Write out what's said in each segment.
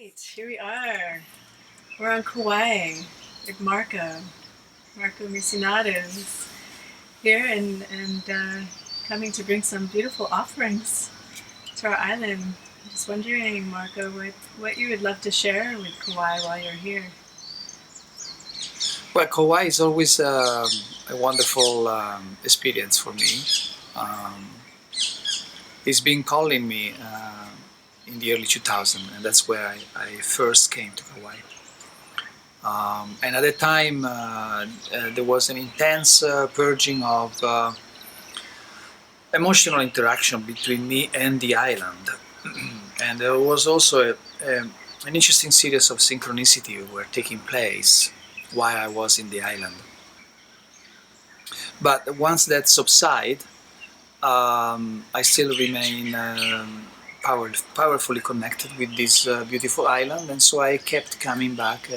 right, here we are. We're on Kauai with Marco MISSINATO is here and coming to bring some beautiful offerings to our island. I'm just wondering, Marco, what you would love to share with Kauai while you're here. Well, Kauai is always a wonderful experience for me. Um, it's been calling me in the early 2000s, and that's where I first came to Kauai. And at the time, there was an intense purging of emotional interaction between me and the island. And there was also an interesting series of synchronicity were taking place while I was in the island. But once that subside, I still remain powerfully connected with this beautiful island, and so I kept coming back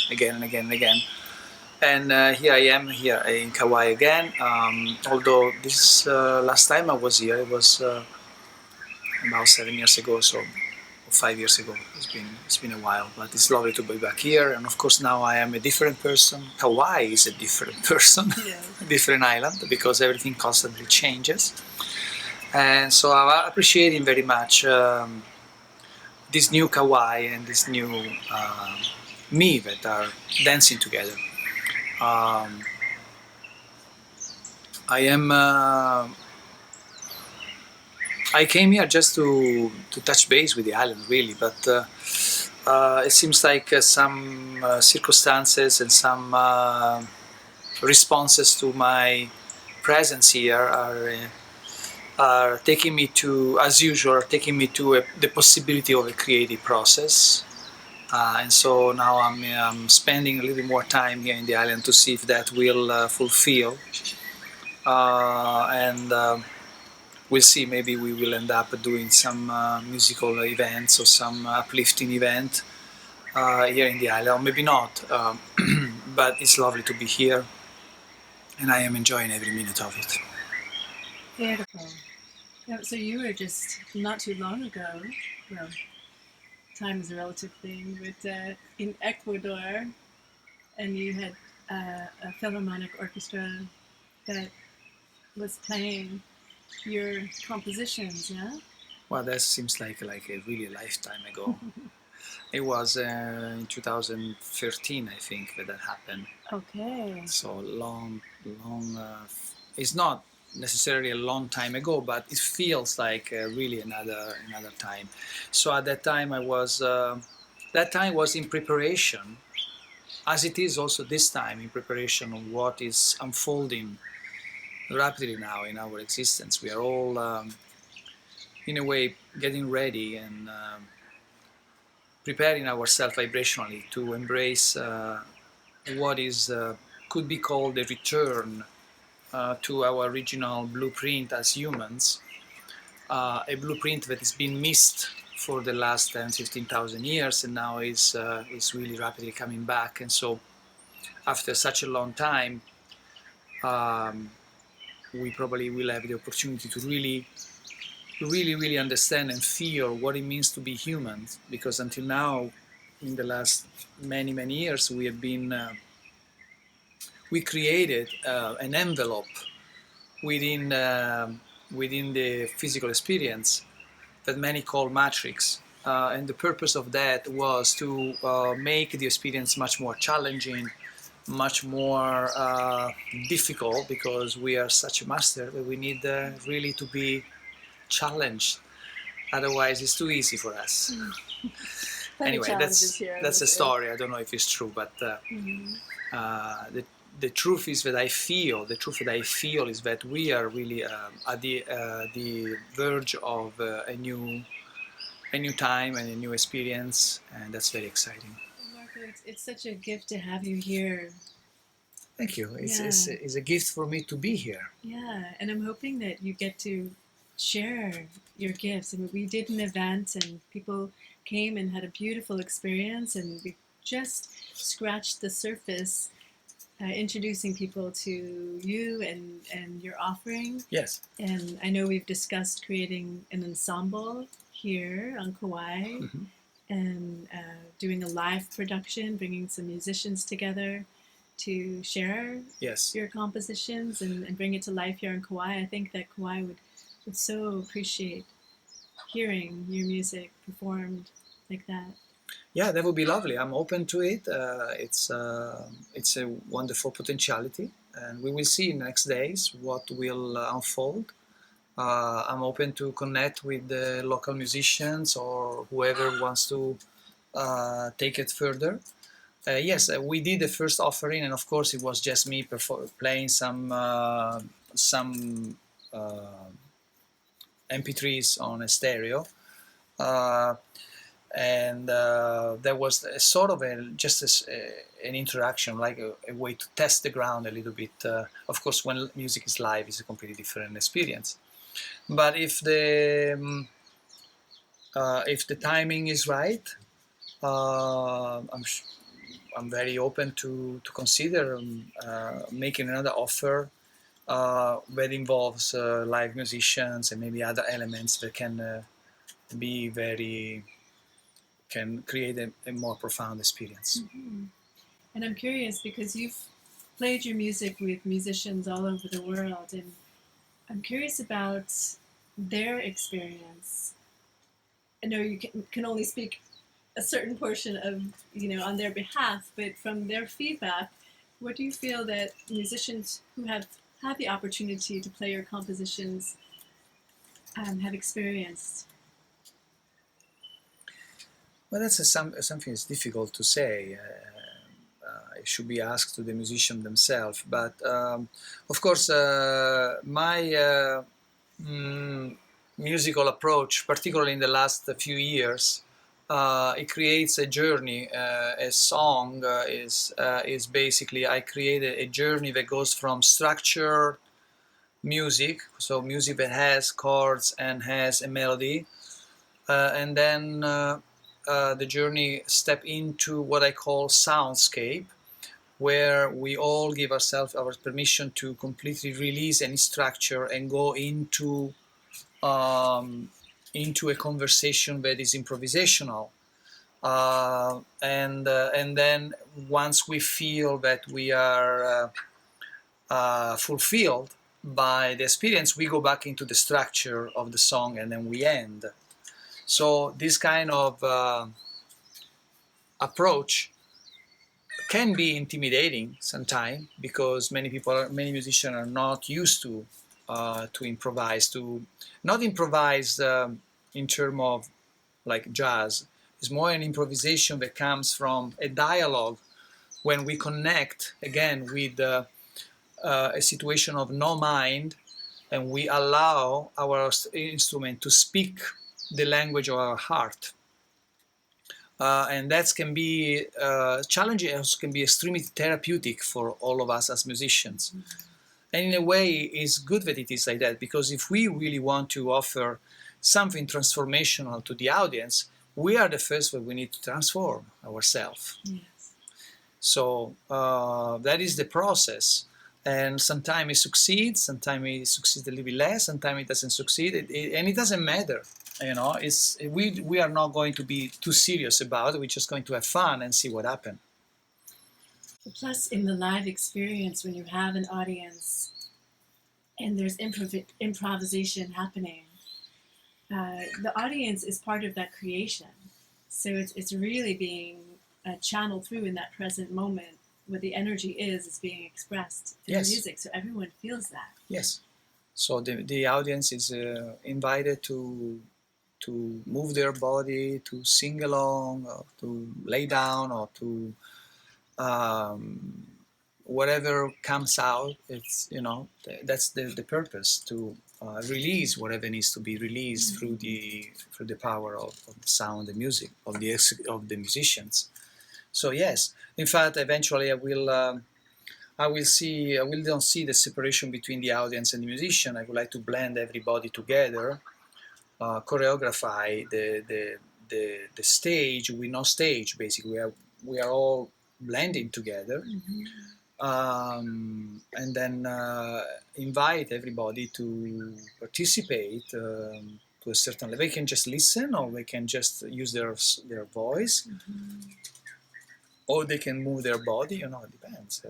again and again and again. And here I am here in Kauai again. Although this last time I was here, it was about 7 years ago, so 5 years ago. It's been a while, but it's lovely to be back here. And of course, now I am a different person. Kauai is a different person, Yes. a different island, because everything constantly changes. And so I'm appreciating very much this new Kauai and this new me that are dancing together. I am. I came here just to touch base with the island, really, but it seems like some circumstances and some responses to my presence here are taking me to, as usual, taking me to the possibility of a creative process. And so now I'm spending a little bit more time here in the island to see if that will fulfill. And we'll see, maybe we will end up doing some musical events or some uplifting event here in the island, or maybe not. But it's lovely to be here, and I am enjoying every minute of it. Beautiful. Yeah, so you were just not too long ago, well, time is a relative thing, but in Ecuador, and you had a Philharmonic orchestra that was playing your compositions, yeah? Well, that seems like a really lifetime ago. It was in 2013, I think, that happened. Okay. So long. It's not necessarily a long time ago, but it feels like really another time. So at that time, that time was in preparation, as it is also this time, in preparation of what is unfolding rapidly now in our existence. We are all, in a way, getting ready and preparing ourselves vibrationally to embrace what is could be called a return to our original blueprint as humans, a blueprint that has been missed for the last 10,000-15,000 years, and now is really rapidly coming back. And so, after such a long time, we probably will have the opportunity to really understand and feel what it means to be humans. Because until now, in the last many years, we created an envelope within within the physical experience that many call matrix, and the purpose of that was to make the experience much more challenging, much more difficult, because we are such a master that we need really to be challenged. Otherwise, it's too easy for us. Anyway, that's a story. I don't know if it's true, but the truth is that the truth that I feel is that we are really at the verge of a new time and a new experience, and that's very exciting. Marco, it's such a gift to have you here. Thank you. It's a gift for me to be here. Yeah, and I'm hoping that you get to share your gifts. I mean, we did an event and people came and had a beautiful experience, and we just scratched the surface, introducing people to you and your offering. Yes. And I know we've discussed creating an ensemble here on Kauai. and doing a live production, bringing some musicians together to share Yes. your compositions and bring it to life here in Kauai. I think that Kauai would so appreciate hearing your music performed like that. Yeah, that would be lovely. I'm open to it. It's a wonderful potentiality, and we will see in the next days what will unfold. I'm open to connect with the local musicians or whoever wants to take it further. Yes, we did the first offering, and of course it was just me playing some MP3s on a stereo. Uh, and there was a sort of an interaction, like a way to test the ground a little bit. Of course, when music is live, it's a completely different experience. But if the timing is right, I'm very open to consider making another offer that involves live musicians and maybe other elements that be very can create a more profound experience. Mm-hmm. And I'm curious because you've played your music with musicians all over the world, and I'm curious about their experience. I know you can only speak a certain portion of, on their behalf, but from their feedback, what do you feel that musicians who have had the opportunity to play your compositions have experienced? Well, that's something that's difficult to say. It should be asked to the musician themselves. But of course, my musical approach, particularly in the last few years, it creates a journey. A song is basically I created a journey that goes from structured music, so music that has chords and has a melody, and then the journey step into what I call soundscape, where we all give ourselves our permission to completely release any structure and go into a conversation that is improvisational. And then once we feel that we are fulfilled by the experience, we go back into the structure of the song and then we end. So this kind of approach can be intimidating sometimes because many musicians are not used to improvise, to not improvise in terms of like jazz. It's more an improvisation that comes from a dialogue when we connect again with a situation of no mind, and we allow our instrument to speak the language of our heart. And that can be challenging, and can be extremely therapeutic for all of us as musicians. And in a way, it's good that it is like that, because if we really want to offer something transformational to the audience, we are the first that we need to transform ourselves. Yes. So that is the process. And sometimes it succeeds, sometimes it succeeds a little bit less, sometimes it doesn't succeed, and it doesn't matter. We are not going to be too serious about it. We're just going to have fun and see what happens. Plus, in the live experience, when you have an audience and there's improvisation happening, the audience is part of that creation. So it's really being channeled through in that present moment. What the energy is being expressed through Yes. music, so everyone feels that. Yes. So the audience is invited to move their body, to sing along, or to lay down, or to whatever comes out. It's that's the purpose, to release whatever needs to be released through the power of the sound, the music of the musicians. So yes, in fact, eventually I will don't see the separation between the audience and the musician. I would like to blend everybody together, choreography the stage with no stage. Basically, we are all blending together, and then invite everybody to participate. to a certain level. They can just listen, or they can just use their voice, or they can move their body. You know, it depends.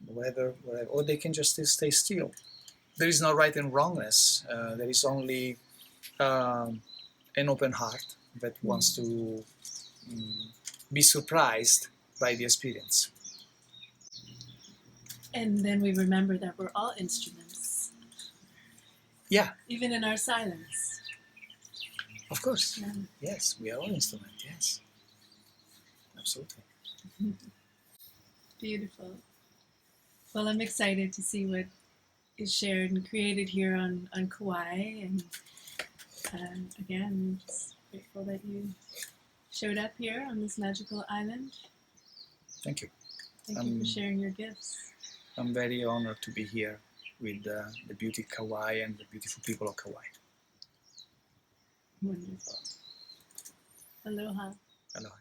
Whatever, or they can just stay still. There is no right and wrongness. There is only an open heart that wants to be surprised by the experience. And then we remember that we're all instruments. Yeah. Even in our silence. Of course. Yeah. Yes, we are all instruments. Yes. Absolutely. Beautiful. Well, I'm excited to see what is shared and created here on Kauai. And again, I'm just grateful that you showed up here on this magical island. Thank you. Thank you for sharing your gifts. I'm very honored to be here with the beauty of Kauai and the beautiful people of Kauai. Wonderful. Aloha. Aloha.